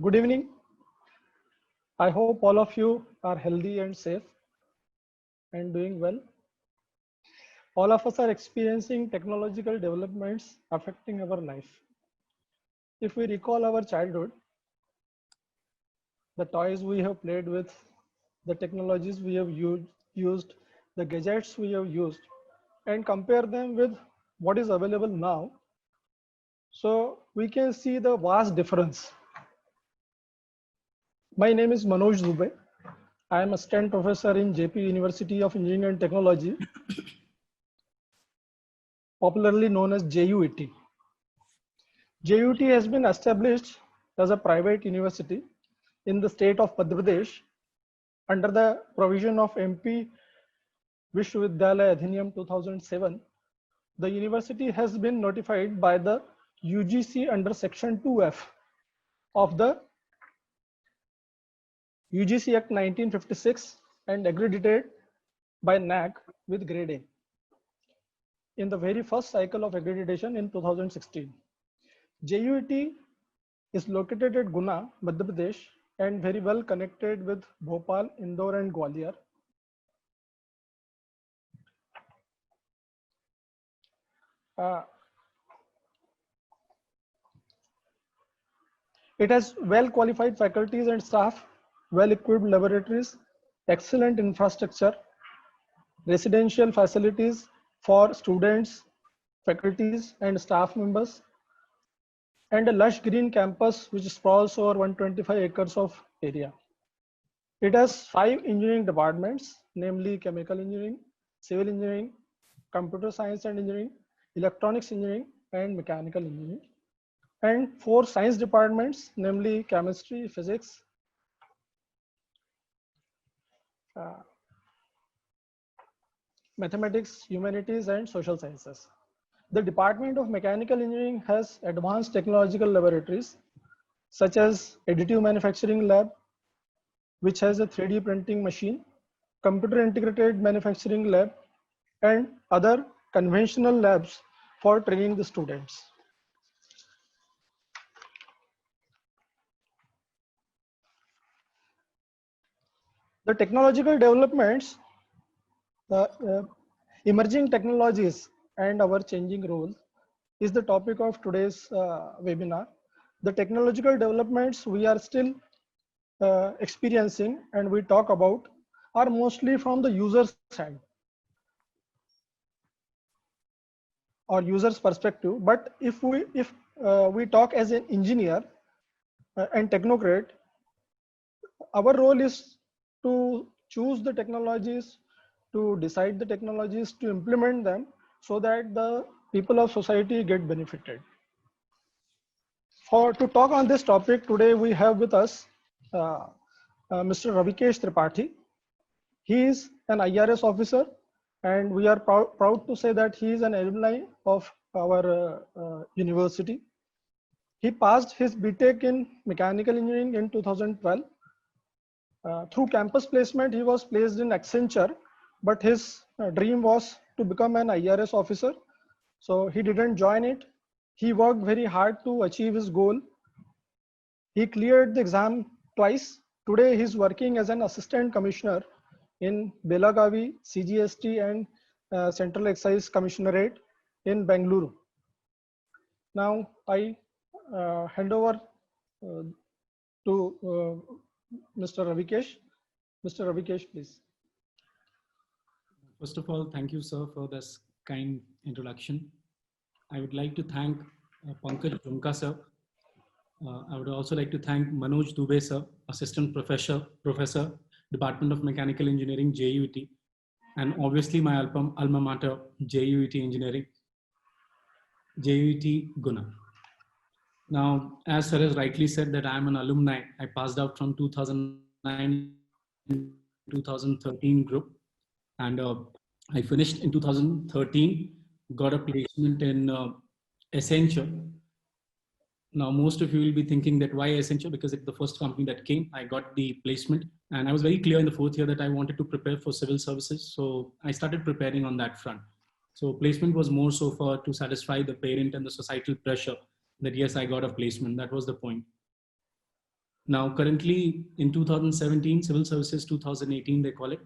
Good evening. I hope all of you are healthy and safe and doing well. All of us are experiencing technological developments affecting our life. If we recall our childhood, the toys we have played with, the technologies we have used, the gadgets we have used, and compare them with what is available now, so we can see the vast difference. My name is Manoj Dubey. I am assistant professor in JP University of Engineering and Technology, popularly known as JUET. JUET has been established as a private university in the state of Madhya Pradesh under the provision of MP Vishwavidyalaya Adhiniyam 2007. The university has been notified by the UGC under section 2F of the UGC Act 1956 and accredited by NAC with grade A in the very first cycle of accreditation in 2016. JUET is located at Guna, Madhya Pradesh, and very well connected with Bhopal, Indore, and Gwalior. It has well qualified faculties and staff, well equipped laboratories, excellent infrastructure, residential facilities for students, faculties, and staff members, and a lush green campus which sprawls over 125 acres of area. It has 5 engineering departments, namely chemical engineering, civil engineering, computer science and engineering, electronics engineering, and mechanical engineering, and 4 science departments, namely chemistry, physics, mathematics, humanities, and social sciences. The Department of Mechanical Engineering has advanced technological laboratories such as additive manufacturing lab, which has a 3D printing machine, computer integrated manufacturing lab, and other conventional labs for training the students. The technological developments, emerging technologies and our changing role is the topic of today's webinar. The technological developments we are still experiencing and we talk about are mostly from the user's side or user's perspective. But if we talk as an engineer and technocrat, our role is to choose the technologies, to decide the technologies, to implement them so that the people of society get benefited. To talk on this topic today, we have with us Mr. Ravikesh Tripathi. He is an IRS officer, and we are proud to say that he is an alumni of our university. He passed his BTech in mechanical engineering in 2012. Through campus placement, he was placed in Accenture, but his dream was to become an IRS officer. So he didn't join it. He worked very hard to achieve his goal. He cleared the exam twice. Today, he's working as an assistant commissioner in Belagavi, CGST, and Central Excise Commissionerate in Bengaluru. Now, I hand over to Mr. Ravikesh. Mr. Ravikesh, please. First of all, thank you, sir, for this kind introduction. I would like to thank Pankaj Junka, sir. I would also like to thank Manoj Dubey, sir, Assistant Professor, Department of Mechanical Engineering, JUET, and obviously my alma mater, JUET Engineering, JUET Guna. Now, as sir has rightly said that I am an alumni, I passed out from 2009 2013 group, and I finished in 2013, got a placement in Accenture. Now, most of you will be thinking that why Accenture? Because it's the first company that came. I got the placement, and I was very clear in the 4th year that I wanted to prepare for civil services. So I started preparing on that front. So placement was more so for to satisfy the parent and the societal pressure that yes, I got a placement. That was the point. Now, currently in 2017, Civil Services 2018, they call it.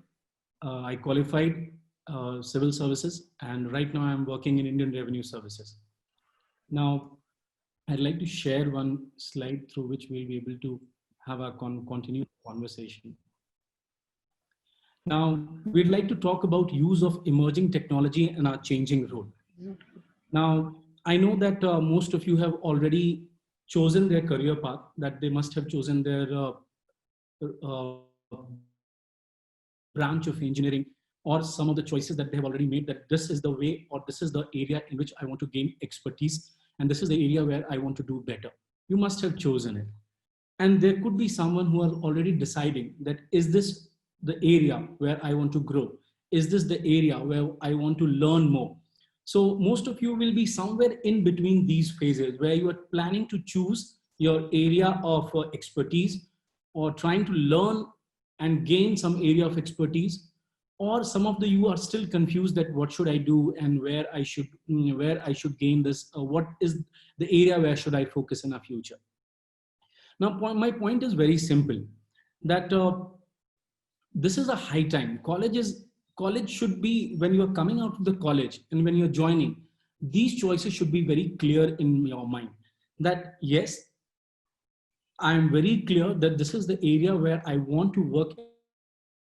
I qualified civil services, and right now I'm working in Indian Revenue Services. Now, I'd like to share one slide through which we'll be able to have a continued conversation. Now, we'd like to talk about use of emerging technology in our changing role. Now, I know that most of you have already chosen their career path, that they must have chosen their branch of engineering, or some of the choices that they have already made, that this is the way, or this is the area in which I want to gain expertise, and this is the area where I want to do better. You must have chosen it. And there could be someone who are already deciding that, is this the area where I want to grow? Is this the area where I want to learn more? So most of you will be somewhere in between these phases, where you are planning to choose your area of expertise, or trying to learn and gain some area of expertise, or some of you are still confused that what should I do and where I should gain this, what is the area where should I focus in our future. Now, my point is very simple, that this is a high time. College should be, when you're coming out of the college and when you're joining, these choices should be very clear in your mind, that yes, I'm very clear that this is the area where I want to work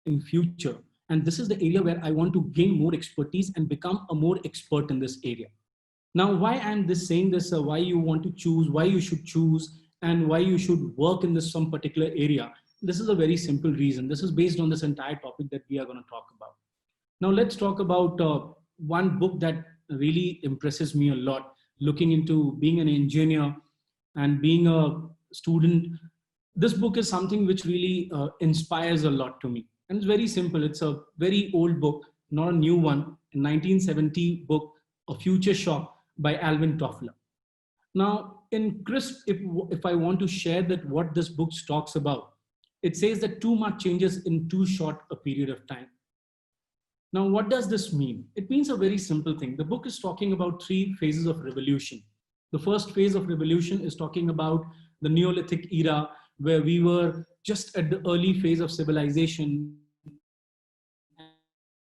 in future. And this is the area where I want to gain more expertise and become a more expert in this area. Now, why I'm saying this, why you want to choose, why you should choose, and why you should work in this some particular area. This is a very simple reason. This is based on this entire topic that we are going to talk about. Now, let's talk about one book that really impresses me a lot, looking into being an engineer and being a student. This book is something which really inspires a lot to me. And it's very simple. It's a very old book, not a new one. A 1970 book, A Future Shock by Alvin Toffler. Now, in crisp, if I want to share that what this book talks about, it says that too much changes in too short a period of time. Now, what does this mean? It means a very simple thing. The book is talking about 3 phases of revolution. The first phase of revolution is talking about the Neolithic era, where we were just at the early phase of civilization,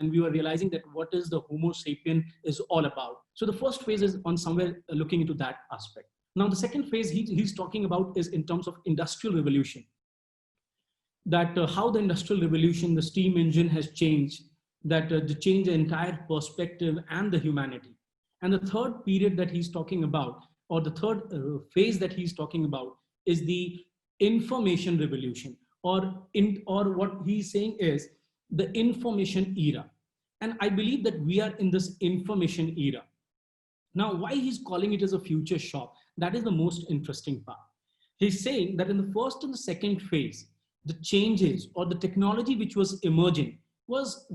and we were realizing that what is the Homo sapien is all about. So the first phase is on somewhere looking into that aspect. Now, the second phase he's talking about is in terms of industrial revolution, that how the industrial revolution, the steam engine has changed, that to change the entire perspective and the humanity. And the third period that he's talking about, or the third phase that he's talking about, is the information revolution, or what he's saying is the information era. And I believe that we are in this information era. Now, why he's calling it as a future shock, that is the most interesting part. He's saying that in the first and the second phase, the changes or the technology which was emerging was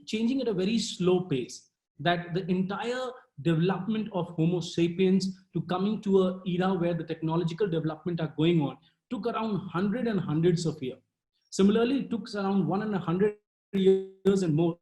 changing at a very slow pace, that the entire development of Homo sapiens to coming to an era where the technological development are going on took around hundreds of years. Similarly, it took around 100 years and more,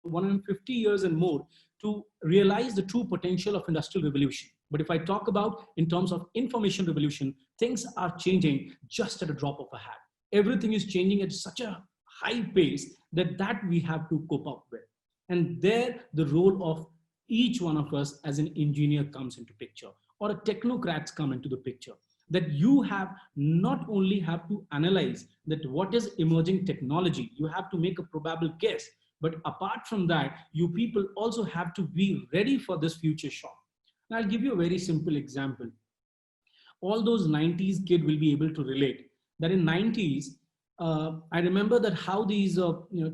150 years and more to realize the true potential of industrial revolution. But if I talk about in terms of information revolution, things are changing just at a drop of a hat. Everything is changing at such a high pace that we have to cope up with. And there, the role of each one of us as an engineer comes into picture, or a technocrats come into the picture, that you have not only have to analyze that what is emerging technology, you have to make a probable guess, but apart from that, you people also have to be ready for this future shock. And I'll give you a very simple example. All those 90s kids will be able to relate that in 90s, I remember that how these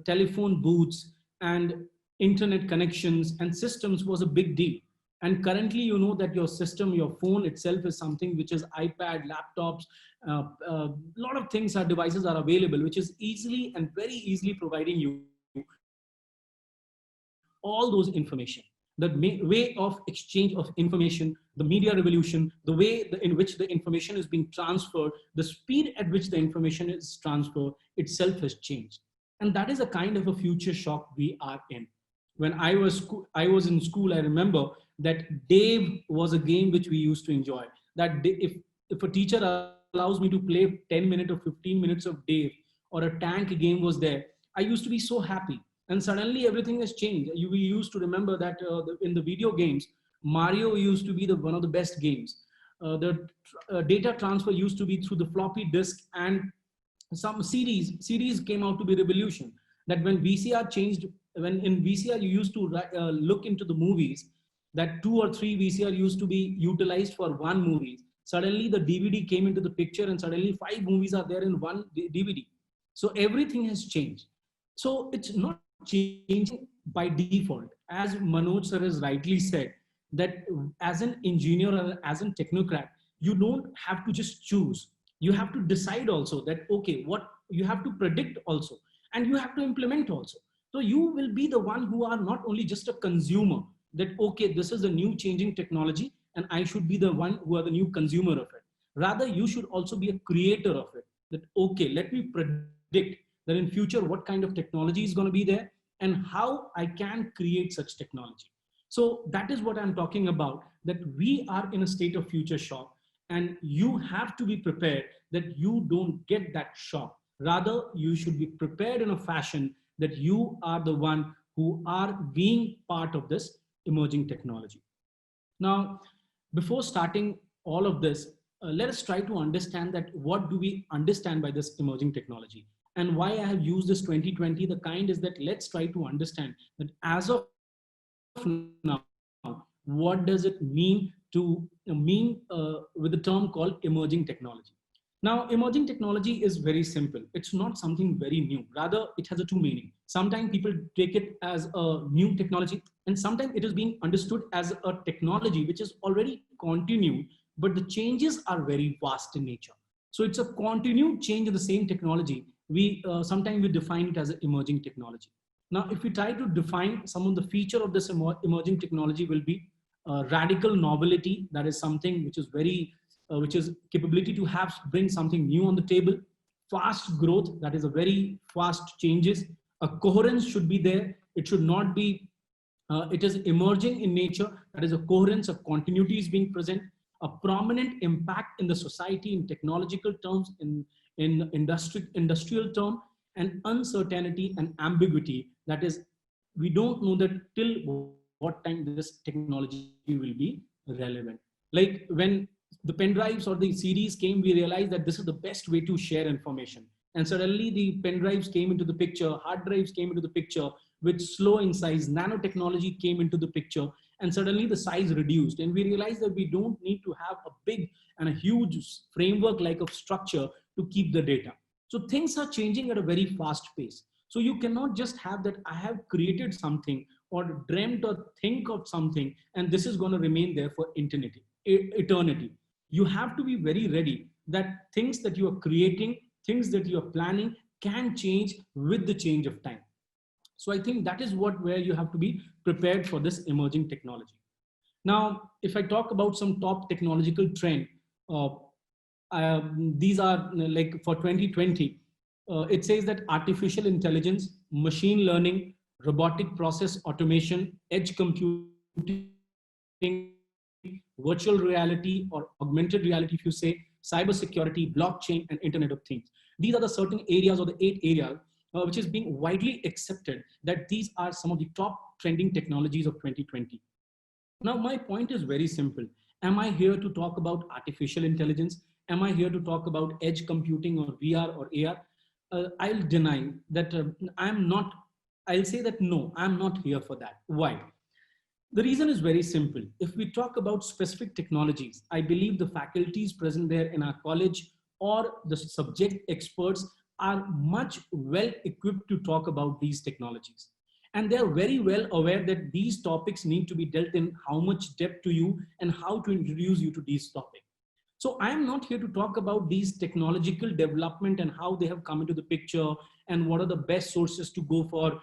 telephone booths and internet connections and systems was a big deal. And currently, you know that your system, your phone itself is something which is iPad, laptops, a lot of things, devices are available, which is easily and very easily providing you all those information. The way of exchange of information, the media revolution, the way in which the information is being transferred, the speed at which the information is transferred itself has changed. And that is a kind of a future shock we are in. When I was in school, I remember that Dave was a game which we used to enjoy. That if a teacher allows me to play 10 minutes or 15 minutes of Dave, or a tank game was there, I used to be so happy. And suddenly everything has changed. We used to remember that in the video games, Mario used to be one of the best games. The data transfer used to be through the floppy disk, and some series came out to be revolution. That when VCR changed, when in VCR you used to look into the movies, that 2 or 3 VCR used to be utilized for one movie. Suddenly the DVD came into the picture, and suddenly 5 movies are there in one DVD. So everything has changed. So it's not changing by default. As Manoj sir has rightly said, that as an engineer or as a technocrat, you don't have to just choose. You have to decide also that, okay, what you have to predict also, and you have to implement also. So you will be the one who are not only just a consumer, that, okay, this is a new changing technology, and I should be the one who are the new consumer of it. Rather, you should also be a creator of it. That, okay, let me predict that in future, what kind of technology is going to be there and how I can create such technology. So that is what I'm talking about, that we are in a state of future shock, and you have to be prepared that you don't get that shock. Rather, you should be prepared in a fashion that you are the one who are being part of this emerging technology. Now, before starting all of this, let us try to understand that what do we understand by this emerging technology, and why I have used this 2020. The kind is that let's try to understand that as of now, what does it mean with the term called emerging technology. Now, emerging technology is very simple. It's not something very new. Rather, it has a two meaning. Sometimes people take it as a new technology, and sometimes it is being understood as a technology which is already continued, but the changes are very vast in nature. So it's a continued change of the same technology. Sometimes we define it as an emerging technology. Now, if we try to define some of the feature of this emerging technology, will be radical novelty. That is something which is which is capability to bring something new on the table. Fast growth, that is a very fast changes. A coherence should be there. It should not be, it is emerging in nature. That is a coherence, a continuity is being present. A prominent impact in the society in technological terms, in industrial term, and uncertainty and ambiguity. That is, we don't know that till what time this technology will be relevant. Like when the pen drives or the CDs came, we realized that this is the best way to share information. And suddenly the pen drives came into the picture, hard drives came into the picture, which slow in size, nanotechnology came into the picture, and suddenly the size reduced. And we realized that we don't need to have a big and a huge framework like of structure to keep the data. So things are changing at a very fast pace. So you cannot just have that I have created something or dreamt or think of something, and this is going to remain there for eternity. You have to be very ready that things that you are creating, things that you are planning can change with the change of time. So I think that is where you have to be prepared for this emerging technology. Now, if I talk about some top technological trend, these are like for 2020, it says that artificial intelligence, machine learning, robotic process automation, edge computing, virtual reality or augmented reality, if you say, cybersecurity, blockchain, and Internet of Things. These are the certain areas or the 8 areas which is being widely accepted that these are some of the top trending technologies of 2020. Now, my point is very simple. Am I here to talk about artificial intelligence? Am I here to talk about edge computing or VR or AR? I'll deny that I'll say that no, I'm not here for that. Why? The reason is very simple. If we talk about specific technologies, I believe the faculties present there in our college or the subject experts are much well equipped to talk about these technologies. And they're very well aware that these topics need to be dealt in how much depth to you and how to introduce you to these topics. So I am not here to talk about these technological development and how they have come into the picture and what are the best sources to go for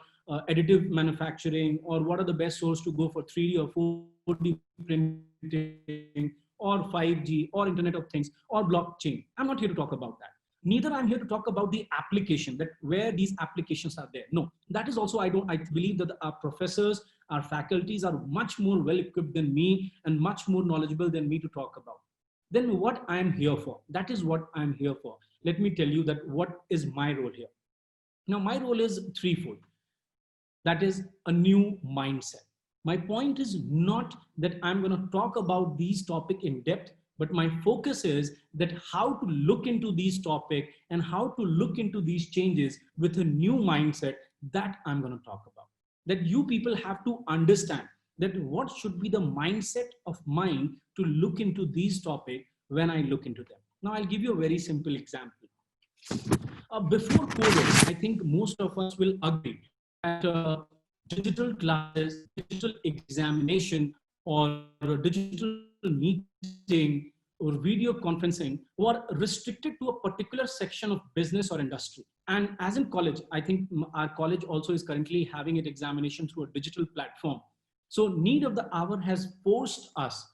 additive manufacturing, or what are the best sources to go for 3D or 4D printing or 5G or Internet of Things or blockchain. I'm not here to talk about that. Neither I'm here to talk about the application, that where these applications are there. No, that is also, I believe that our professors, our faculties are much more well equipped than me and much more knowledgeable than me to talk about. then what I'm here for? That is what I'm here for. Let me tell you that what is my role here. Now, my role is threefold. That is a new mindset. My point is not that I'm going to talk about these topics in depth, but my focus is that how to look into these topics and how to look into these changes with a new mindset that I'm going to talk about. That you people have to understand that what should be the mindset of mine to look into these topics when I look into them. Now, I'll give you a very simple example. Before COVID, I think most of us will agree that digital classes, digital examination, or digital meeting or video conferencing were restricted to a particular section of business or industry. And as in college, I think our college also is currently having its examination through a digital platform. So need of the hour has forced us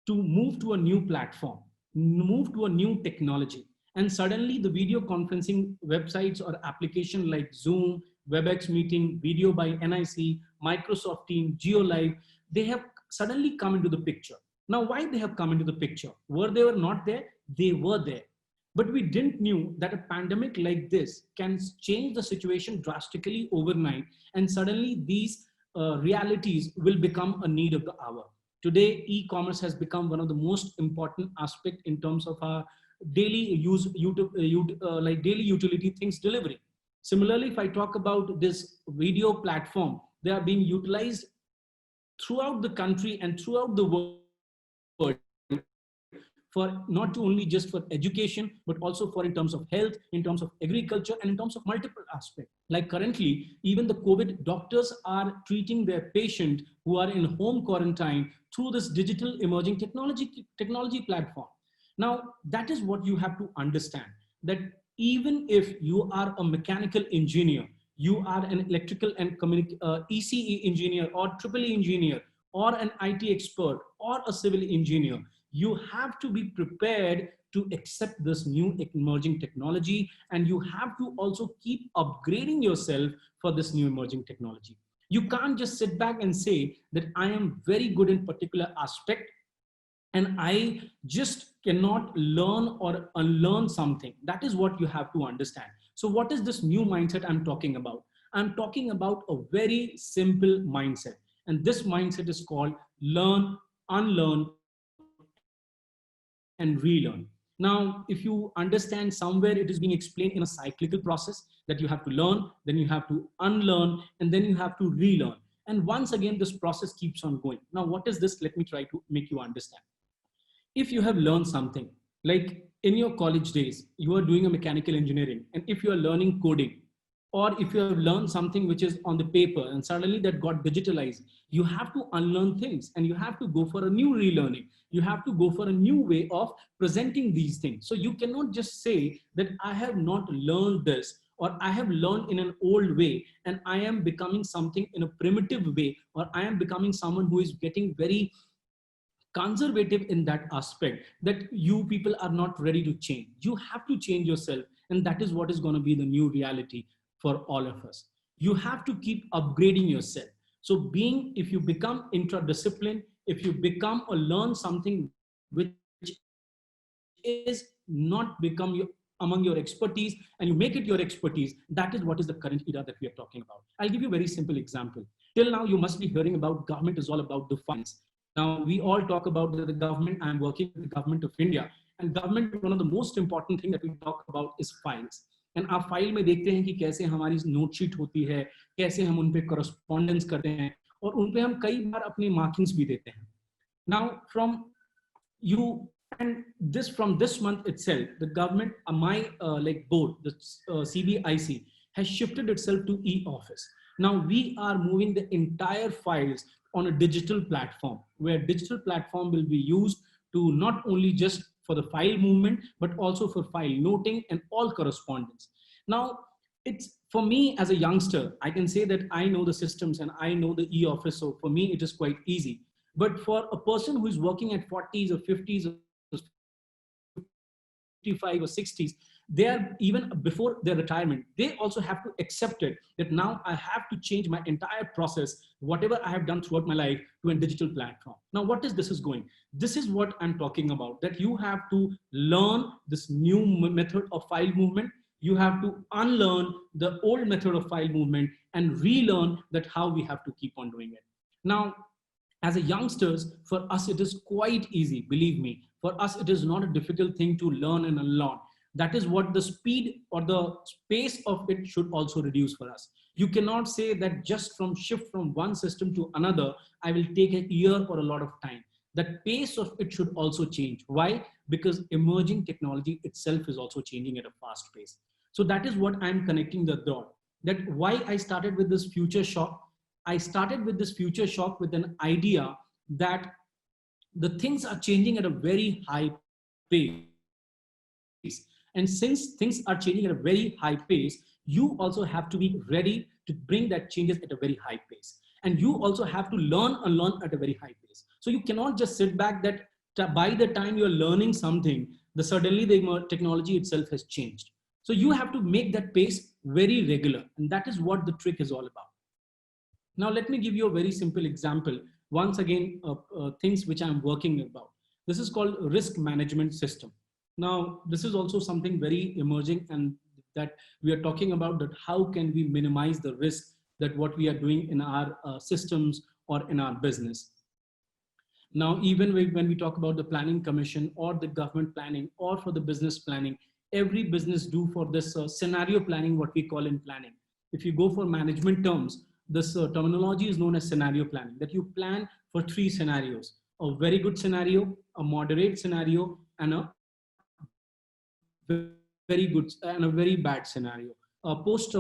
to move to a new platform, move to a new technology. And suddenly the video conferencing websites or application like Zoom, WebEx meeting, video by NIC, Microsoft Teams, GeoLive, they have suddenly come into the picture. Now, why they have come into the picture? Were they or not there? They were there. But we didn't knew that a pandemic like this can change the situation drastically overnight. And suddenly these realities will become a need of the hour. Today, e-commerce has become one of the most important aspects in terms of our daily use, like daily utility things delivery. Similarly, if I talk about this video platform, they are being utilized throughout the country and throughout the world for not only just for education, but also for in terms of health, in terms of agriculture, and in terms of multiple aspects. Like currently, even the COVID doctors are treating their patient who are in home quarantine through this digital emerging technology platform. Now, that is what you have to understand, that even if you are a mechanical engineer, you are an electrical and ECE engineer or EEE engineer or an IT expert or a civil engineer, you have to be prepared to accept this new emerging technology, and you have to also keep upgrading yourself for this new emerging technology. You can't just sit back and say that I am very good in particular aspect and I just cannot learn or unlearn something. That is what you have to understand. So what is this new mindset I'm talking about? I'm talking about a very simple mindset. And this mindset is called learn, unlearn, and relearn. Now, if you understand, somewhere it is being explained in a cyclical process that you have to learn, then you have to unlearn, and then you have to relearn. And once again, this process keeps on going. Now, what is this? Let me try to make you understand. If you have learned something, like in your college days, you are doing a mechanical engineering, and if you are learning coding, or if you have learned something which is on the paper and suddenly that got digitalized, you have to unlearn things and you have to go for a new relearning. You have to go for a new way of presenting these things. So you cannot just say that I have not learned this, or I have learned in an old way and I am becoming something in a primitive way, or I am becoming someone who is getting very conservative in that aspect, that you people are not ready to change. You have to change yourself, and that is what is going to be the new reality for all of us. You have to keep upgrading yourself. So being, if you become interdisciplined, if you become or learn something which is not become your, among your expertise, and you make it your expertise, that is what is the current era that we are talking about. I'll give you a very simple example. Till now, you must be hearing about government is all about the funds. Now, we all talk about the government. I'm working with the government of India, and government, one of the most important thing that we talk about is files. And आप file में देखते हैं कि कैसे हमारी note sheet होती है, कैसे हम उन पे करस्पॉन्डेंस करते हैं, और उन पे हम कई बार अपनी मार्किंग्स भी देते हैं. Now from you, and this from this month itself, the government, my like board, the CBIC has shifted itself to e-office. Now we are moving the entire files on a digital platform, where digital platform will be used to not only just for the file movement, but also for file noting and all correspondence. Now, it's for me as a youngster, I can say that I know the systems and I know the e-office. So for me, it is quite easy. But for a person who is working at 40s or 50s or 55 or 60s, They are, even before their retirement, they also have to accept it, that now I have to change my entire process, whatever I have done throughout my life, to a digital platform. Now, what is this is going? This is what I'm talking about, that you have to learn this new method of file movement. You have to unlearn the old method of file movement and relearn that how we have to keep on doing it. Now, as a youngsters, for us it is quite easy, believe me. For us it is not a difficult thing to learn and unlearn. That is what the speed or the space of it should also reduce for us. You cannot say that just from shift from one system to another, I will take a year or a lot of time. That pace of it should also change. Why? Because emerging technology itself is also changing at a fast pace. So that is what I'm connecting the dot. That why I started with this future shock. I started with this future shock with an idea that the things are changing at a very high pace. And since things are changing at a very high pace, you also have to be ready to bring that changes at a very high pace. And you also have to learn and learn at a very high pace. So you cannot just sit back that by the time you're learning something, suddenly the technology itself has changed. So you have to make that pace very regular. And that is what the trick is all about. Now, let me give you a very simple example. Once again, things which I'm working about. This is called risk management system. Now, this is also something very emerging, and that we are talking about, that how can we minimize the risk that what we are doing in our systems or in our business. Now, even when we talk about the planning commission or the government planning or for the business planning, every business do for this scenario planning, what we call in planning. If you go for management terms, this terminology is known as scenario planning, that you plan for 3 scenarios: a very good scenario, a moderate scenario, and a very good and a very bad scenario. Post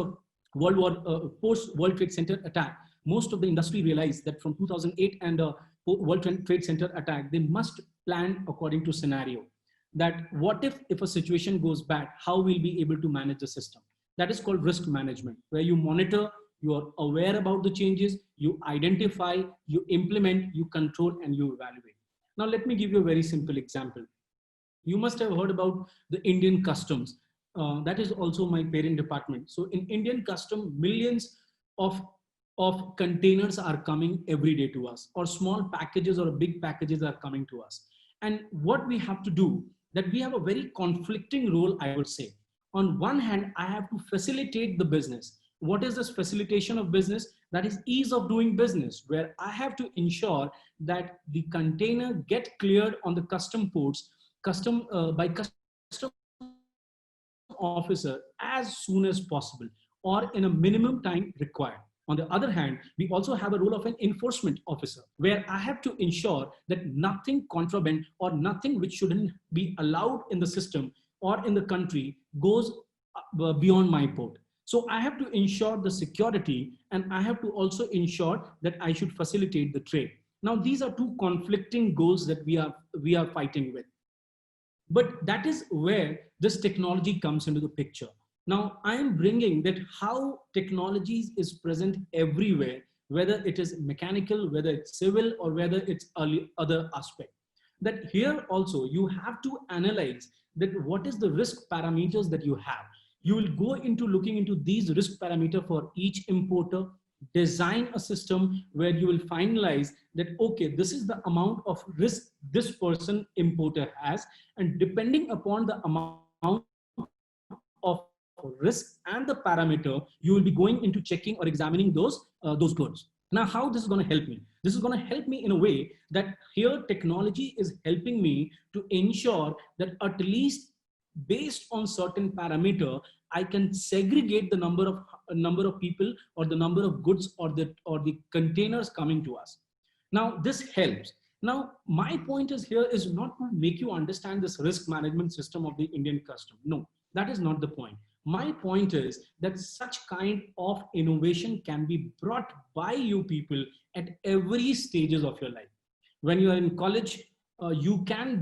World Trade Center attack, most of the industry realized that from 2008 and World Trade Center attack, they must plan according to scenario. That what if a situation goes bad, how we'll be able to manage the system. That is called risk management, where you monitor, you are aware about the changes, you identify, you implement, you control, and you evaluate. Now, let me give you a very simple example. You must have heard about the Indian customs. That is also my parent department. So in Indian custom, millions of containers are coming every day to us, or small packages or big packages are coming to us. And what we have to do, that we have a very conflicting role, I would say. On one hand, I have to facilitate the business. What is this facilitation of business? That is ease of doing business, where I have to ensure that the container get cleared on the custom ports, by custom officer as soon as possible, or in a minimum time required. On the other hand, we also have a role of an enforcement officer, where I have to ensure that nothing contraband or nothing which shouldn't be allowed in the system or in the country goes beyond my port. So I have to ensure the security, and I have to also ensure that I should facilitate the trade. Now, these are two conflicting goals that we are fighting with. But that is where this technology comes into the picture. Now, I am bringing that how technology is present everywhere, whether it is mechanical, whether it's civil, or whether it's other aspect. That here also you have to analyze that what is the risk parameters that you have. You will go into looking into these risk parameters for each importer, design a system where you will finalize that, okay, this is the amount of risk this person importer has, and depending upon the amount of risk and the parameter, you will be going into checking or examining those goods. Now, how this is going to help me? This is going to help me in a way that here technology is helping me to ensure that at least based on certain parameter, I can segregate the number of people or the number of goods or the containers coming to us. Now, this helps. Now, my point is here is not to make you understand this risk management system of the Indian custom. No, that is not the point. My point is that such kind of innovation can be brought by you people at every stages of your life. When you are in college, you can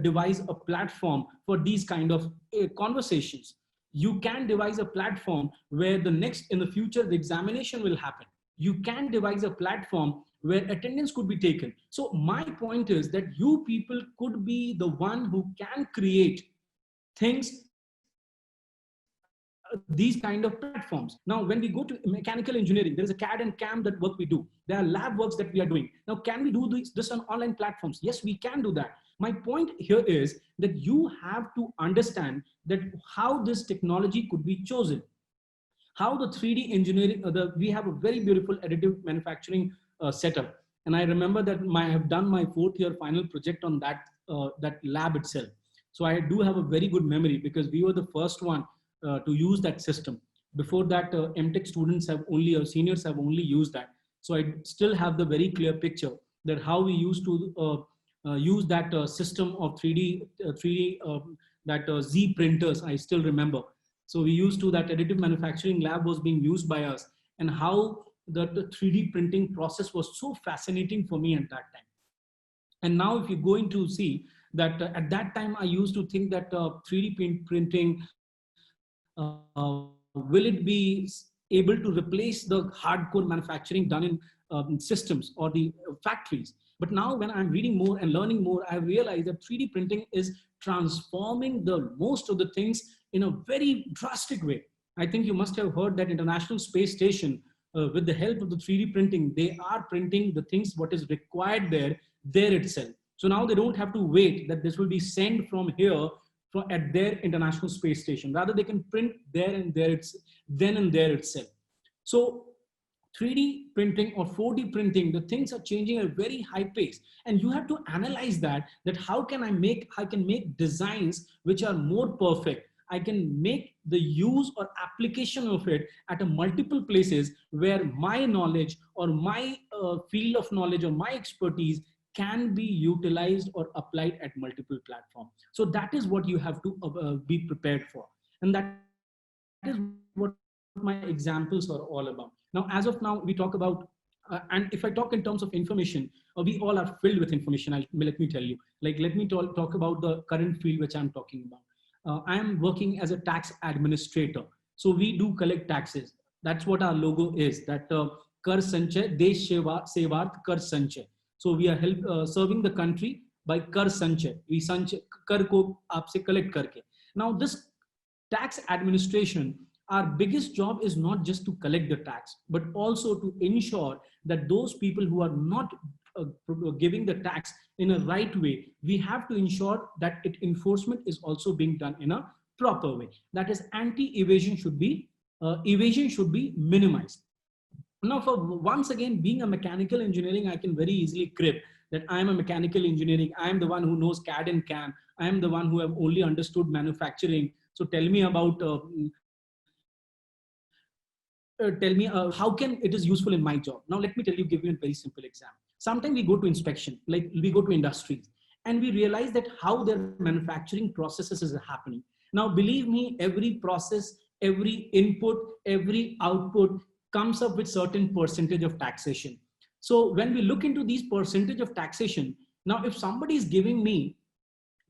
devise a platform for these kind of conversations. You can devise a platform where in the future, the examination will happen. You can devise a platform where attendance could be taken. So my point is that you people could be the one who can create things these kind of platforms. Now, when we go to mechanical engineering, there is a CAD and CAM that work we do. There are lab works that we are doing. Now, can we do this on online platforms? Yes, we can do that. My point here is that you have to understand that how this technology could be chosen, how the 3D engineering, we have a very beautiful additive manufacturing setup. And I remember that I have done my 4th year final project on that lab itself. So I do have a very good memory because we were the first one to use that system. Before that, MTech students have only, or seniors have only used that. So I still have the very clear picture that how we used to use that system of 3D Z printers. I still remember. So we used to, that additive manufacturing lab was being used by us, and how the 3D printing process was so fascinating for me at that time. And now if you're going to see that at that time, I used to think that 3D printing, will it be able to replace the hardcore manufacturing done in systems or the factories? But now when I'm reading more and learning more, I realize that 3D printing is transforming the most of the things in a very drastic way. I think you must have heard that International Space Station, with the help of the 3D printing, they are printing the things what is required there itself. So now they don't have to wait that this will be sent from here at their International Space Station. Rather, they can print there and there, then and there itself. So 3D printing or 4D printing, the things are changing at a very high pace, and you have to analyze that how can I can make designs which are more perfect. I can make the use or application of it at a multiple places where my knowledge or my field of knowledge or my expertise can be utilized or applied at multiple platforms. So that is what you have to be prepared for. And that is what my examples are all about. Now, as of now, we talk about, and if I talk in terms of information, we all are filled with information. Let me tell you, like, let me talk about the current field which I'm talking about. I am working as a tax administrator. So we do collect taxes. That's what our logo is, that Kar Sanchay, Desh Sevarth Kar Sanchay. So we are serving the country by Kar Sanchay. We Sanchay, Kar ko aapse collect karke. Now this tax administration, our biggest job is not just to collect the tax, but also to ensure that those people who are not giving the tax in a right way, we have to ensure that enforcement is also being done in a proper way. That is, anti-evasion should be minimized. Now, for once again, being a mechanical engineering, I can very easily crib that I am a mechanical engineering. I am the one who knows CAD and CAM. I am the one who have only understood manufacturing. So tell me about how can it is useful in my job. Now, let me tell you, give you a very simple example. Sometimes we go to inspection, like we go to industries, and we realize that how their manufacturing processes is happening. Now, believe me, every process, every input, every output comes up with certain percentage of taxation. So when we look into these percentage of taxation, now if somebody is giving me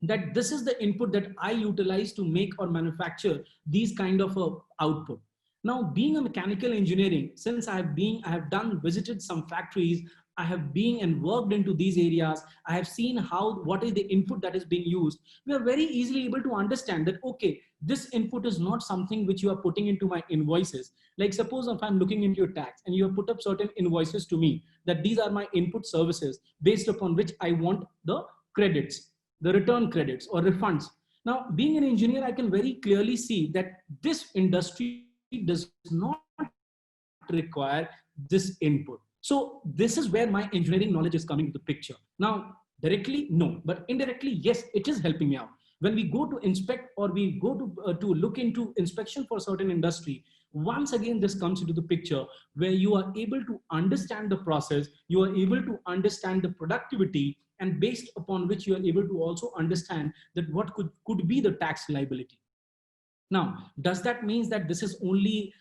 that this is the input that I utilize to make or manufacture these kind of output. Now, being a mechanical engineering, since I have visited some factories, I have been and worked into these areas, I have seen what is the input that is being used. We are very easily able to understand that, okay, this input is not something which you are putting into my invoices. Like suppose if I'm looking into your tax and you have put up certain invoices to me, that these are my input services based upon which I want the credits, the return credits or refunds. Now, being an engineer, I can very clearly see that this industry does not require this input. So this is where my engineering knowledge is coming to the picture. Now, directly, no, but indirectly, yes, it is helping me out. When we go to inspect or we go to look into inspection for certain industry, once again, this comes into the picture where you are able to understand the process, you are able to understand the productivity, and based upon which you are able to also understand that what could be the tax liability. Now, does that mean that this is only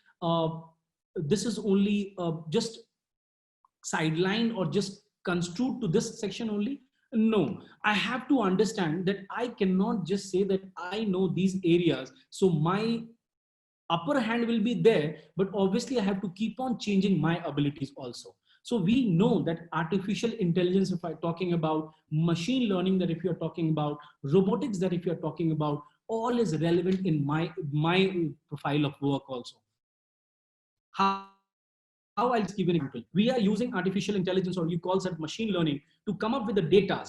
just sidelined or just construed to this section only? No, I have to understand that I cannot just say that I know these areas, so my upper hand will be there, but obviously I have to keep on changing my abilities also. So we know that artificial intelligence, if I'm talking about machine learning, that if you're talking about robotics, that if you're talking about all is relevant in my profile of work also. How I'll just give you an example. We are using artificial intelligence, or you call that machine learning, to come up with the data,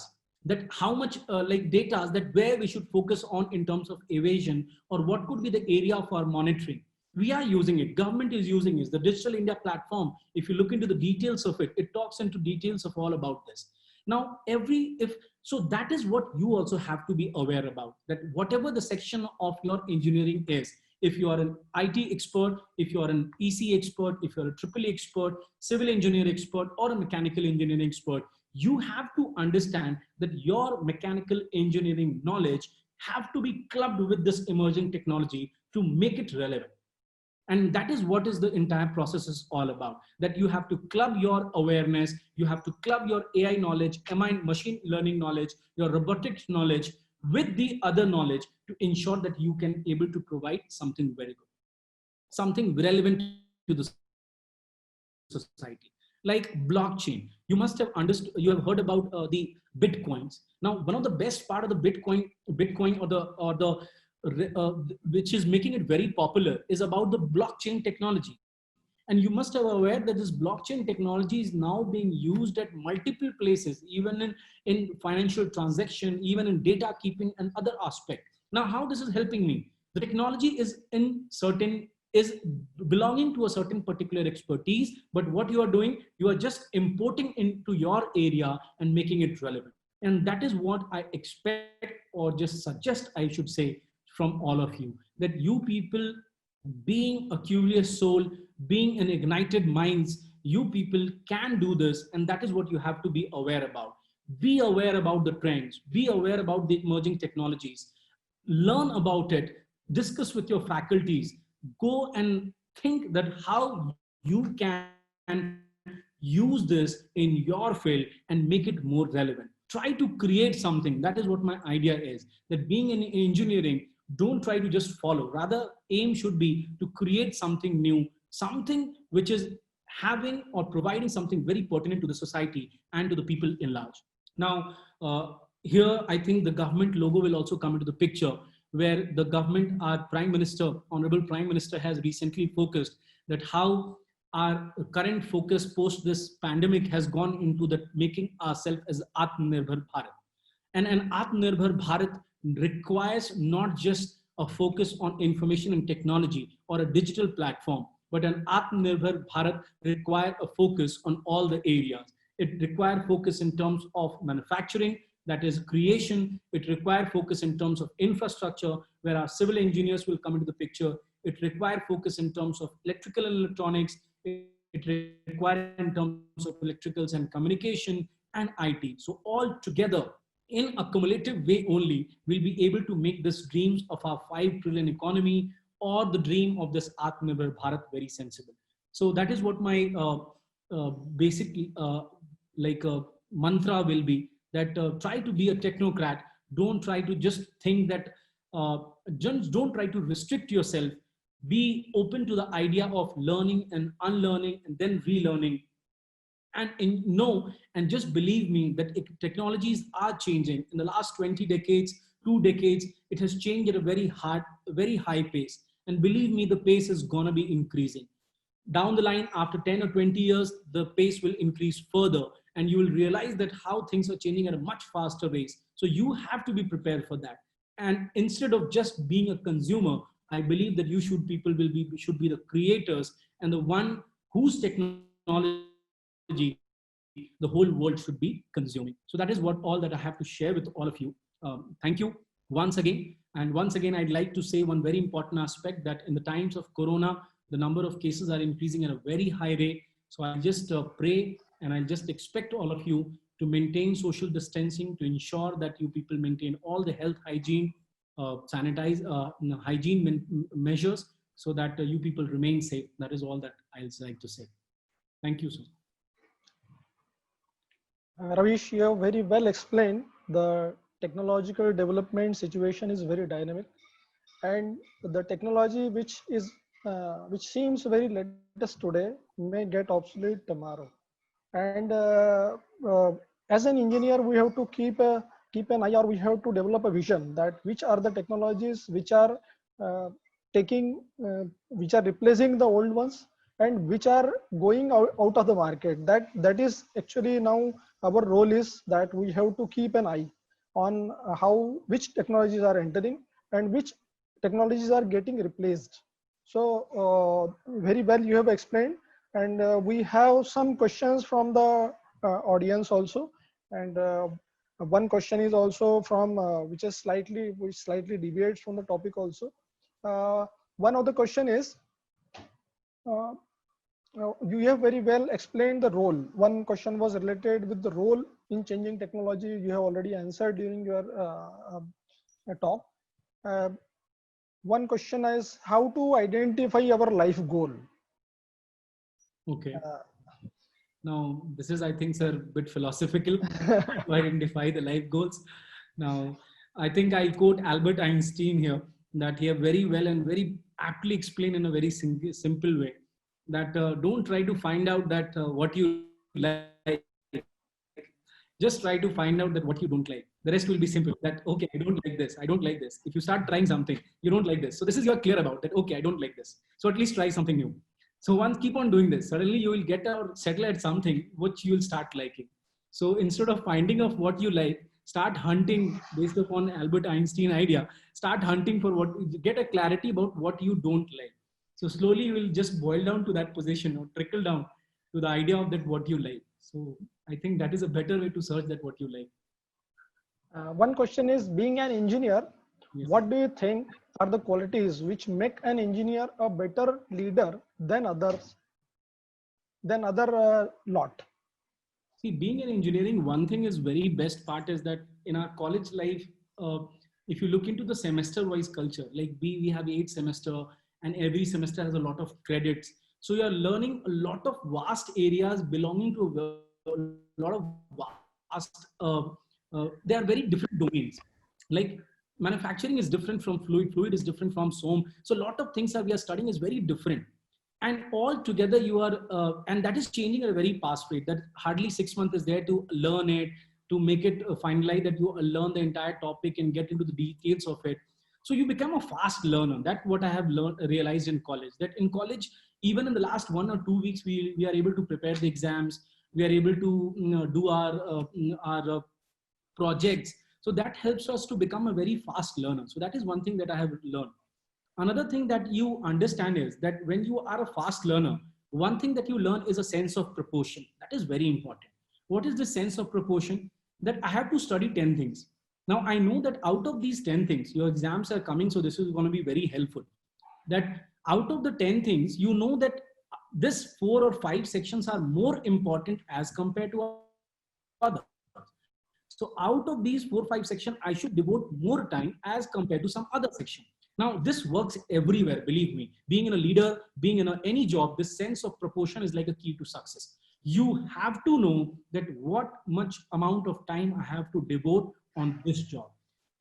that how much like data that where we should focus on in terms of evasion, or what could be the area of our monitoring. We are using it, government is using it. The Digital India platform, if you look into the details of it, it talks into details of all about this. Now so that is what you also have to be aware about, that whatever the section of your engineering is, if you are an IT expert, if you are an EC expert, if you're a triple expert, civil engineer expert, or a mechanical engineering expert, you have to understand that your mechanical engineering knowledge have to be clubbed with this emerging technology to make it relevant. And that is what is the entire process is all about, that you have to club your awareness, you have to club your AI knowledge, machine learning knowledge, your robotics knowledge with the other knowledge to ensure that you can able to provide something very good, something relevant to the society. Like blockchain, you must have understood, you have heard about the bitcoins. Now one of the best part of the bitcoin or the which is making it very popular is about the blockchain technology. And you must have aware that this blockchain technology is now being used at multiple places, even in financial transaction, even in data keeping and other aspects. Now how this is helping me, the technology is belonging to a certain particular expertise, but what you are doing, you are just importing into your area and making it relevant. And that is what I expect, or just suggest I should say, from all of you, that you people, being a curious soul, being an ignited minds, you people can do this. And that is what you have to be aware about. Be aware about the trends, be aware about the emerging technologies, learn about it, discuss with your faculties, go and think that how you can use this in your field and make it more relevant. Try to create something. That is what my idea is, that being in engineering, don't try to just follow, rather aim should be to create something new, something which is having or providing something very pertinent to the society and to the people in large. Now here I think the government logo will also come into the picture, where the government, our prime minister, honorable prime minister, has recently focused that how our current focus post this pandemic has gone into the making ourselves as Atmanirbhar Bharat. And an Atmanirbhar Bharat requires not just a focus on information and technology or a digital platform, but an Atmanirbhar Bharat requires a focus on all the areas. It requires focus in terms of manufacturing, that is creation. It requires focus in terms of infrastructure, where our civil engineers will come into the picture. It requires focus in terms of electrical and electronics. It requires in terms of electricals and communication and IT. So all together, in a cumulative way only, we'll be able to make this dreams of our 5 trillion economy, or the dream of this Atmanirbhar Bharat, very sensible. So that is what my basically like a mantra will be, that try to be a technocrat. Don't try to just think that, just don't try to restrict yourself. Be open to the idea of learning and unlearning and then relearning. And just believe me that technologies are changing. In the last 20 decades, 2 decades, it has changed at a very high pace. And believe me, the pace is going to be increasing. Down the line, after 10 or 20 years, the pace will increase further, and you will realize that how things are changing at a much faster pace. So you have to be prepared for that. And instead of just being a consumer, I believe that should be the creators, and the one whose technology the whole world should be consuming. So that is what all that I have to share with all of you. Thank you once again. And once again, I'd like to say one very important aspect, that in the times of Corona, the number of cases are increasing at a very high rate. So I just pray, and I just expect all of you to maintain social distancing, to ensure that you people maintain all the health hygiene, hygiene measures, so that you people remain safe. That is all that I'll like to say. Thank you, sir. Ravish, you have very well explained. The technological development situation is very dynamic, and the technology which seems very latest today may get obsolete tomorrow. And as an engineer, we have to keep keep an eye, or we have to develop a vision that which are the technologies which are which are replacing the old ones, and which are going out of the market. That is actually now our role is that we have to keep an eye on how which technologies are entering and which technologies are getting replaced. So very well you have explained, and we have some questions from the audience also. And one question is also from which slightly deviates from the topic also. One of the question is, uh, you have very well explained the role. One question was related with the role in changing technology. You have already answered during your talk. Uh, One question is how to identify our life goal. Okay. Uh, Now, this is, I think, sir, a bit philosophical to identify the life goals. Now, I think I'll quote Albert Einstein here, that he have very well and very aptly explained in a very simple way that don't try to find out that what you like. Just try to find out that what you don't like. The rest will be simple. That, okay, I don't like this. I don't like this. If you start trying something, you don't like this. So this is you're clear about that. Okay, I don't like this. So at least try something new. So once keep on doing this, suddenly you will get or settle at something which you will start liking. So instead of finding of what you like, start hunting based upon Albert Einstein idea. Start hunting for what, get a clarity about what you don't like. So slowly you will just boil down to that position or trickle down to the idea of that what you like. So I think that is a better way to search that what you like. One question is, being an engineer, Yes. what do you think are the qualities which make an engineer a better leader than others, than other lot? See, being in engineering, one thing is very best part is that in our college life, if you look into the semester-wise culture, like we have 8 semester, and every semester has a lot of credits. So you are learning a lot of vast areas belonging to a lot of vast. They are very different domains. Like manufacturing is different from fluid. Fluid is different from SOM. So a lot of things that we are studying is very different, and all together you are and that is changing at a very fast rate, that hardly 6 months is there to learn it, to make it finalize, that you learn the entire topic and get into the details of it. So you become a fast learner. That's what I have learned, realized in college, that in college, even in the last 1 or 2 weeks, we are able to prepare the exams, we are able to do our projects. So that helps us to become a very fast learner. So that is one thing that I have learned. Another thing that you understand is that when you are a fast learner, one thing that you learn is a sense of proportion. That is very important. What is the sense of proportion? That I have to study 10 things. Now I know that out of these 10 things, your exams are coming, so this is going to be very helpful. That out of the 10 things, you know that this 4 or 5 sections are more important as compared to others. So out of these 4 or 5 sections, I should devote more time as compared to some other section. Now, this works everywhere, believe me. Being in a leader, being in any job, this sense of proportion is like a key to success. You have to know that what much amount of time I have to devote on this job.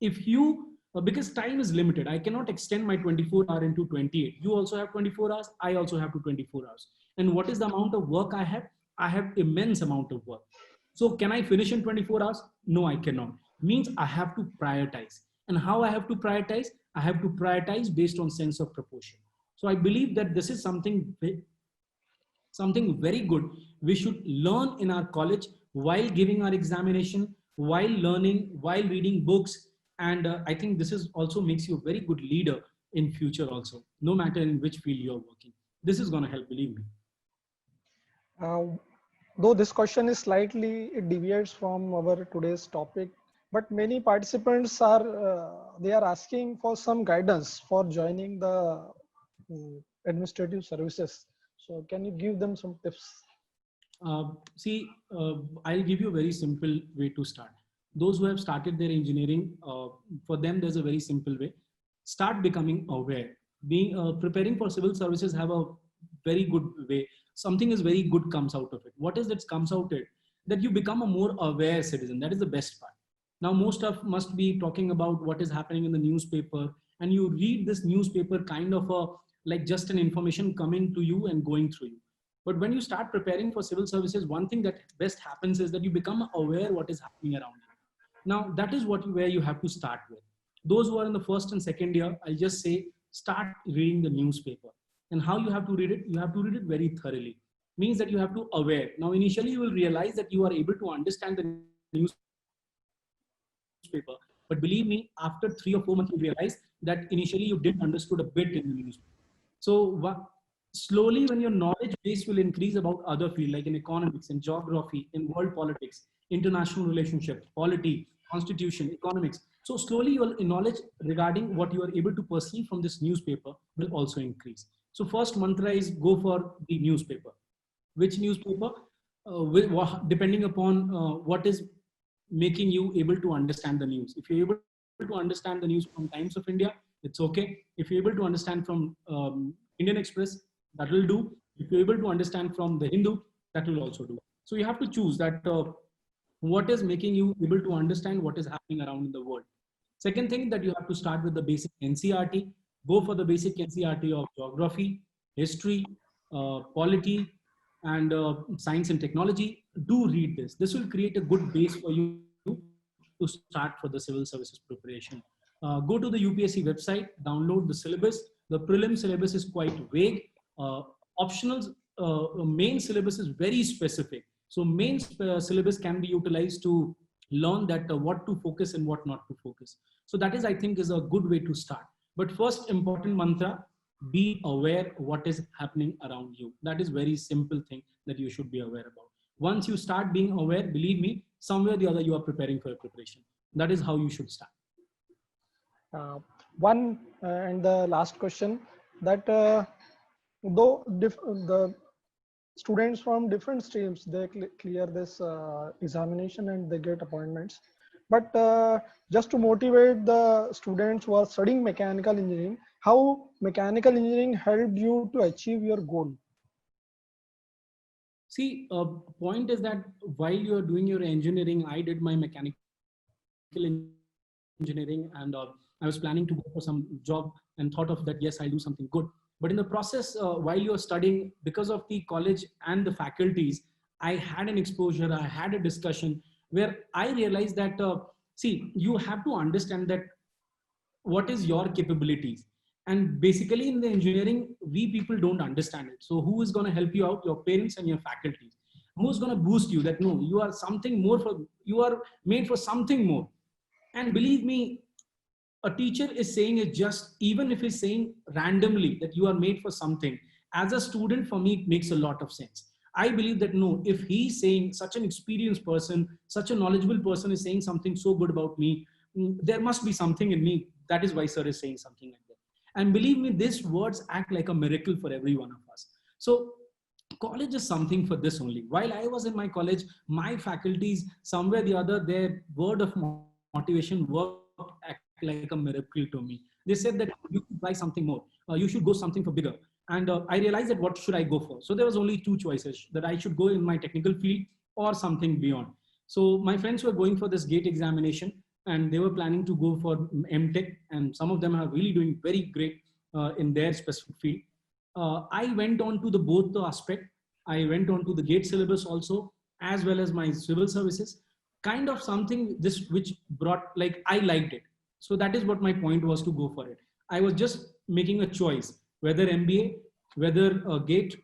If you, because time is limited, I cannot extend my 24 hour into 28. You also have 24 hours, I also have to 24 hours. And what is the amount of work I have? I have immense amount of work. So can I finish in 24 hours? No, I cannot. Means I have to prioritize. And how I have to prioritize? I have to prioritize based on sense of proportion. So I believe that this is something very good we should learn in our college while giving our examination, while learning, while reading books. And I think this is also makes you a very good leader in future also, no matter in which field you're working. This is going to help, believe me. Uh, though this question is slightly, it deviates from our today's topic, but many participants are they are asking for some guidance for joining the administrative services. So can you give them some tips? I'll give you a very simple way to start. Those who have started their engineering, for them, there's a very simple way. Start becoming aware. Being preparing for civil services have a very good way. Something is very good comes out of it. What is that comes out of it? That you become a more aware citizen. That is the best part. Now, most of must be talking about what is happening in the newspaper, and you read this newspaper kind of a like just an information coming to you and going through you. But when you start preparing for civil services, one thing that best happens is that you become aware what is happening around you. Now that is where you have to start with. Those who are in the first and second year, I'll just say start reading the newspaper. And how you have to read it? You have to read it very thoroughly. Means that you have to aware. Now initially you will realize that you are able to understand the newspaper, but believe me, after 3 or 4 months you realize that initially you didn't understood a bit in the newspaper. So slowly when your knowledge base will increase about other field like in economics, in geography, in world politics, international relationships, polity, constitution, economics. So slowly your knowledge regarding what you are able to perceive from this newspaper will also increase. So first mantra is go for the newspaper. Which newspaper? Depending upon what is making you able to understand the news. If you're able to understand the news from Times of India, it's okay. If you're able to understand from Indian Express, that will do. If you're able to understand from the Hindu, that will also do. So you have to choose that what is making you able to understand what is happening around in the world. Second thing that you have to start with the basic NCRT. Go for the basic NCRT of geography, history, polity, and science and technology. Do read this. This will create a good base for you to start for the civil services preparation. Go to the UPSC website, download the syllabus. The prelim syllabus is quite vague. Optional main syllabus is very specific. So main syllabus can be utilized to learn that what to focus and what not to focus. So that is, I think, is a good way to start. But first important mantra, be aware what is happening around you. That is very simple thing that you should be aware about. Once you start being aware, believe me, somewhere or the other you are preparing for your preparation. That is how you should start. One and the last question, that though the students from different streams, they clear this examination and they get appointments, but just to motivate the students who are studying mechanical engineering, how mechanical engineering helped you to achieve your goal? See, point is that while you are doing your engineering, I did my mechanical engineering, and I was planning to go for some job and thought of that, yes, I'll do something good. But in the process, while you are studying, because of the college and the faculties, I had an exposure, I had a discussion where I realized that, see, you have to understand that what is your capabilities. And basically in the engineering, we people don't understand it. So who is going to help you out? Your parents and your faculties. Who's going to boost you that no, you are something more, for you are made for something more. And believe me, a teacher is saying it, just even if he's saying randomly that you are made for something, as a student, for me it makes a lot of sense. I believe that no, if he's saying, such an experienced person, such a knowledgeable person is saying something so good about me, there must be something in me. That is why sir is saying something like that. And believe me, these words act like a miracle for every one of us. So college is something for this only. While I was in my college, my faculties, somewhere or the other, their word of motivation worked act like a miracle to me. They said that you should try something more, you should go something for bigger. And I realized that what should I go for? So there was only two choices, that I should go in my technical field or something beyond. So my friends were going for this GATE examination and they were planning to go for MTech, and some of them are really doing very great in their specific field. I went on to the both the aspect. I went on to the GATE syllabus also, as well as my civil services, kind of something this which brought, like, I liked it. So that is what my point was, to go for it. I was just making a choice, whether MBA, whether GATE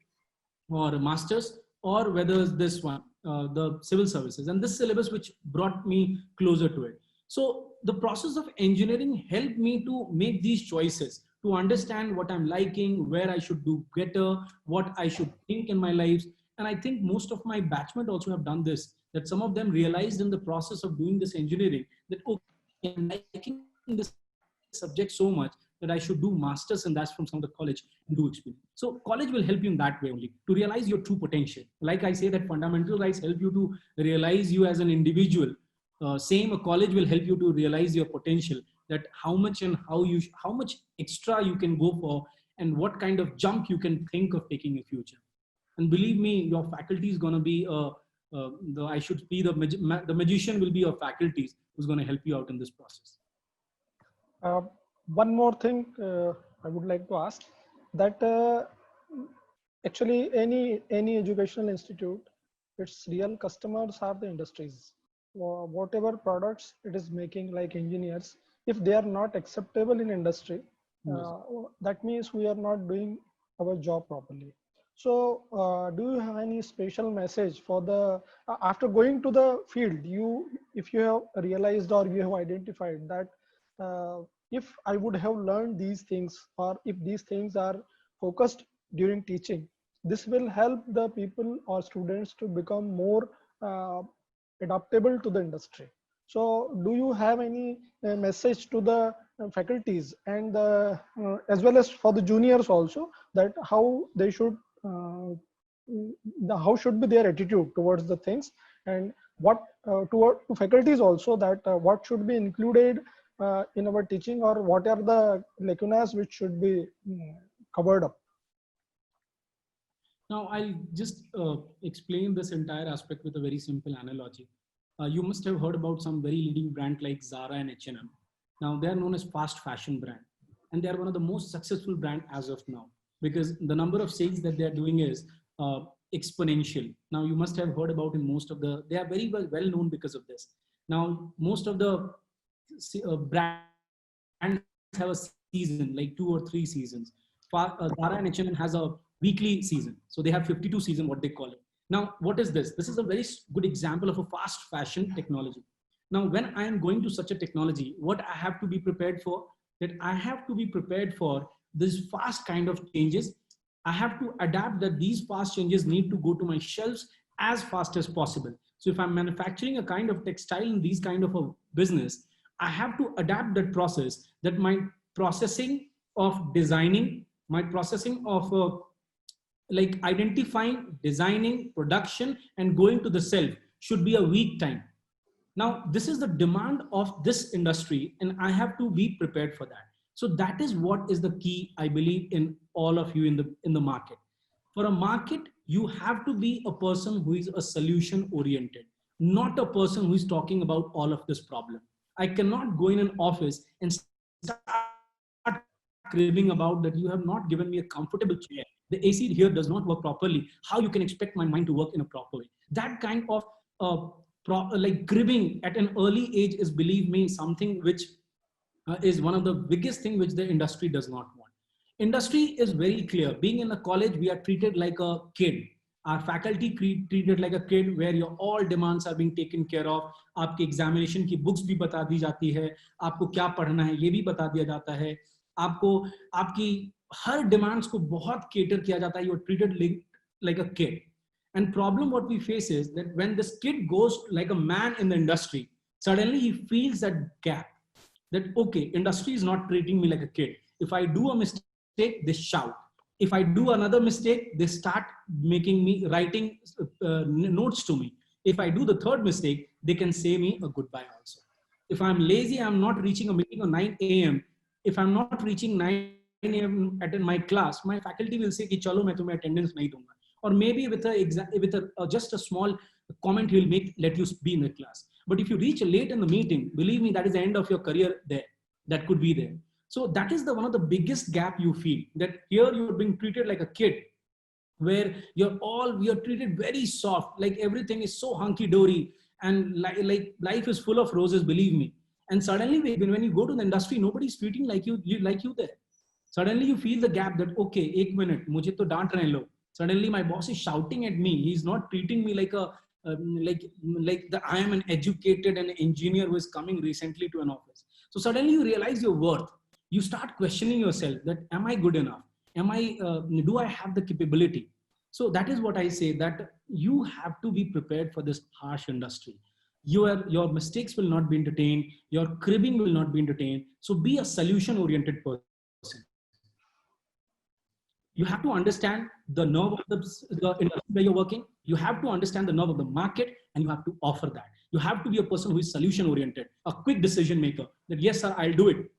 or a master's, or whether this one, the civil services, and this syllabus which brought me closer to it. So the process of engineering helped me to make these choices, to understand what I'm liking, where I should do better, what I should think in my lives. And I think most of my batchment also have done this, that some of them realized in the process of doing this engineering that, okay, I'm liking this subject so much that I should do masters and that's from some of the college and do experience. So college will help you in that way only, to realize your true potential. Like I say, that fundamental rights help you to realize you as an individual. Same, a college will help you to realize your potential, that how much and how much extra you can go for, and what kind of jump you can think of taking in future. And believe me, your faculty is going to be I should be the magician will be your faculties, who's going to help you out in this process. Uh, One more thing I would like to ask, that actually any educational institute, its real customers are the industries. whatever products it is making, like engineers, if they are not acceptable in industry, Yes. that means we are not doing our job properly. So do you have any special message for the after going to the field, you, if you have realized or you have identified that uh, if I would have learned these things, or if these things are focused during teaching, this will help the people or students to become more adaptable to the industry. So do you have any message to the faculties and as well as for the juniors also, that how they should how should be their attitude towards the things, and what to faculties also, that what should be included in our teaching, or what are the lacunas which should be covered up? Now, I'll just explain this entire aspect with a very simple analogy. You must have heard about some very leading brand like Zara and H&M. Now, they are known as fast fashion brand, and they are one of the most successful brand as of now, because the number of sales that they are doing is exponential. Now, you must have heard about in most of the, they are very well known because of this. Now, most of the brands have a season, like 2 or 3 seasons. Zara and H&M has a weekly season. So they have 52 season, what they call it. Now, what is this? This is a very good example of a fast fashion technology. Now, when I am going to such a technology, what I have to be prepared for, that I have to be prepared for this fast kind of changes. I have to adapt that these fast changes need to go to my shelves as fast as possible. So if I'm manufacturing a kind of textile in these kind of a business, I have to adapt that process, that my processing of designing, my processing of like identifying, designing, production, and going to the shelf should be a week time. Now, this is the demand of this industry, and I have to be prepared for that. So that is what is the key, I believe, in all of you in the market. For a market, you have to be a person who is a solution oriented, not a person who is talking about all of this problem. I cannot go in an office and start cribbing about that you have not given me a comfortable chair. The AC here does not work properly. How you can expect my mind to work in a proper way? That kind of like cribbing at an early age is, believe me, something which is one of the biggest thing which the industry does not want. Industry is very clear. Being in a college, we are treated like a kid. Our faculty treated like a kid, where your all demands are being taken care of. आपके examination की books भी बता दी जाती है, आपको क्या पढ़ना है ये भी बता दिया जाता है, आपको आपकी हर डिमांड्स को बहुत केटर किया जाता है. You are treated like a kid. And problem what we face is that when this kid goes like a man in the industry, suddenly he feels that gap, that okay, industry is not treating me like a kid. If I do a mistake, they shout. If I do another mistake, they start making me writing notes to me. If I do the third mistake, they can say me a goodbye also. If I'm lazy, I'm not reaching a meeting on 9 a.m. If I'm not reaching 9 a.m. at my class, my faculty will say कि चलो मैं तुम्हें attendance नहीं दूंगा. Or maybe with just a small comment he will make, let you be in the class. But if you reach late in the meeting, believe me, that is the end of your career there. That could be there. So that is the one of the biggest gap you feel, that here you're being treated like a kid, where you're treated very soft, like everything is so hunky-dory, and like life is full of roses, believe me. And suddenly when you go to the industry, nobody's treating like you there. Suddenly you feel the gap that, okay, एक minute, मुझे तो डांट रहे हैं लोग. Suddenly my boss is shouting at me. He's not treating me like a I am an educated and engineer who is coming recently to an office. So suddenly you realize your worth. You start questioning yourself that, am I good enough? Do I have the capability? So that is what I say, that you have to be prepared for this harsh industry. Your mistakes will not be entertained. Your cribbing will not be entertained. So be a solution oriented person. You have to understand the nerve of the industry where you're working. You have to understand the nerve of the market, and you have to offer that. You have to be a person who is solution oriented, a quick decision maker, that yes, sir, I'll do it.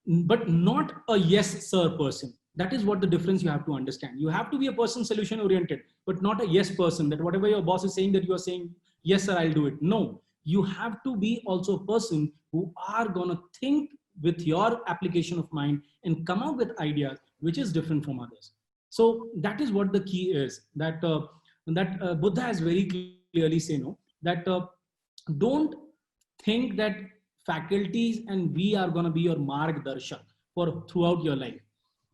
But not a yes, sir person. That is what the difference you have to understand. You have to be a person solution oriented, but not a yes person, that whatever your boss is saying, that you are saying, yes, sir, I'll do it. No, you have to be also a person who are going to think with your application of mind and come up with ideas which is different from others. So that is what the key is, that Buddha has very clearly said, no, that Don't think that faculties and we are going to be your margdarshan for throughout your life.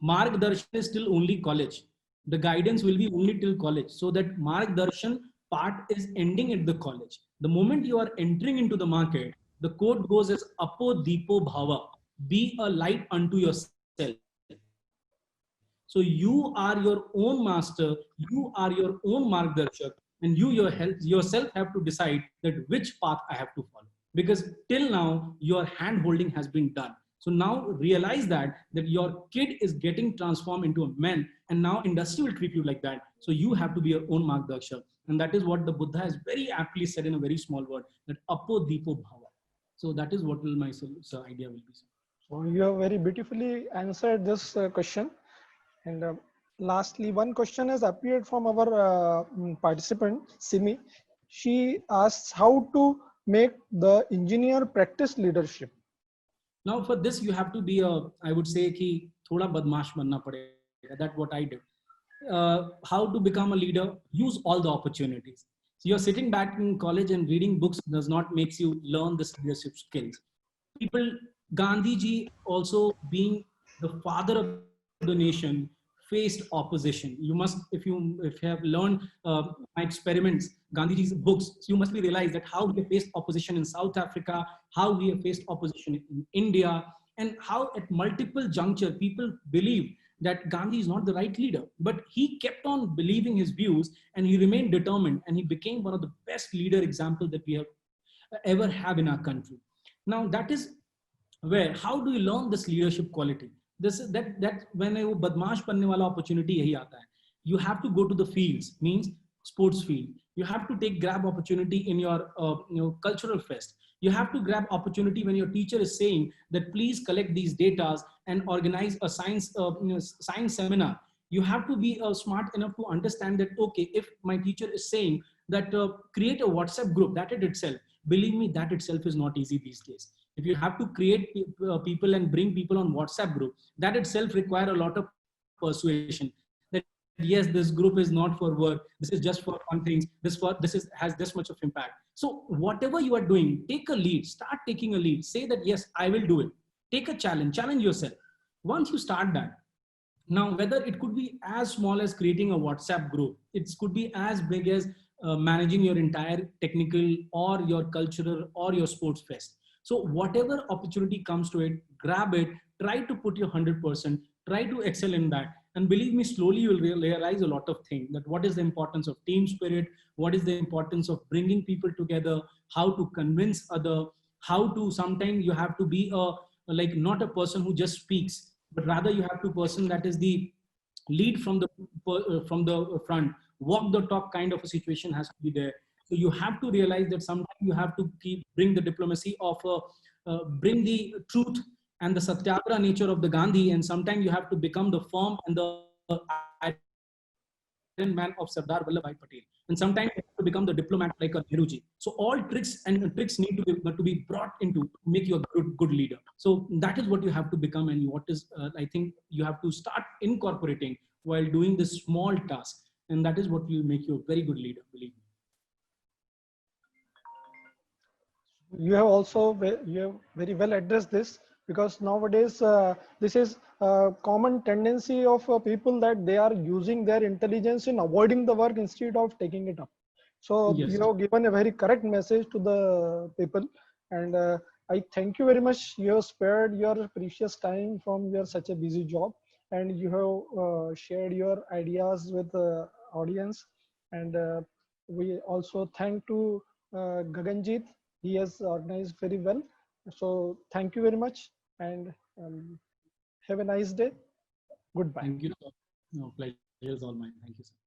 Margdarshan is still only college. The guidance will be only till college. So that margdarshan part is ending at the college. The moment you are entering into the market, the quote goes as apo deepo bhava, be a light unto yourself. So you are your own master, you are your own margdarshak, and you yourself have to decide that which path I have to follow. Because till now your hand holding has been done. So now realize that your kid is getting transformed into a man, and now industry will treat you like that. So you have to be your own margdarshak, and that is what the Buddha has very aptly said in a very small word, that apo deepo bhava. So that is what will my idea will be. So you have very beautifully answered this question. And lastly, one question has appeared from our participant, Simi. She asks how to make the engineer practice leadership. Now for this you have to be a, I would say कि थोड़ा बदमाश बनना पड़ेगा. That what I did. How to become a leader? Use all the opportunities. So you're sitting back in college and reading books does not makes you learn this leadership skills. People, Gandhi ji also being the father of the nation faced opposition. You must, if you have learned my experiments, Gandhiji's books, so you must be realized that how he faced opposition in South Africa, how he faced opposition in India, and how at multiple juncture people believe that Gandhi is not the right leader. But he kept on believing his views and he remained determined and he became one of the best leader examples that we have ever have in our country. Now that is where, how do you learn this leadership quality? This that when a badmash बनने वाला opportunity यही आता है. You have to go to the fields, means sports field. You have to take grab opportunity in your cultural fest. You have to grab opportunity when your teacher is saying that please collect these data and organize a science seminar. You have to be smart enough to understand that okay, if my teacher is saying that create a WhatsApp group, that it itself, believe me, that itself is not easy these days. If you have to create people and bring people on WhatsApp group, that itself require a lot of persuasion that yes, this group is not for work, this is just for fun things, this is has this much of impact. So whatever you are doing, take a lead, start taking a lead, say that yes, I will do it. Take a challenge yourself. Once you start that, now whether it could be as small as creating a WhatsApp group, it could be as big as managing your entire technical or your cultural or your sports fest. So whatever opportunity comes to it, grab it, try to put your 100%, try to excel in that. And believe me, slowly you will realize a lot of things, that what is the importance of team spirit, what is the importance of bringing people together, how to convince other, how to, sometimes you have to be a, like not a person who just speaks, but rather you have to person that is the lead from the front, walk the talk kind of a situation has to be there. So you have to realize that sometimes you have to bring the diplomacy of bring the truth and the satyagraha nature of the Gandhi, and sometimes you have to become the firm and the Iron Man of Sardar Vallabhbhai Patel, and sometimes you have to become the diplomat like a Nehruji. So all tricks and tricks need to be brought into to make you a good leader. So that is what you have to become, and what is I think you have to start incorporating while doing this small task, and that is what will make you a very good leader, believe me. You have also you have very well addressed this, because nowadays this is a common tendency of people that they are using their intelligence in avoiding the work instead of taking it up. So Yes. you have given a very correct message to the people, and I thank you very much. You have spared your precious time from your such a busy job, and you have shared your ideas with the audience. And we also thank to Gaganjit. He has organized very well. So thank you very much, and have a nice day. Goodbye. Thank you. No, pleasure is all mine. Thank you, sir.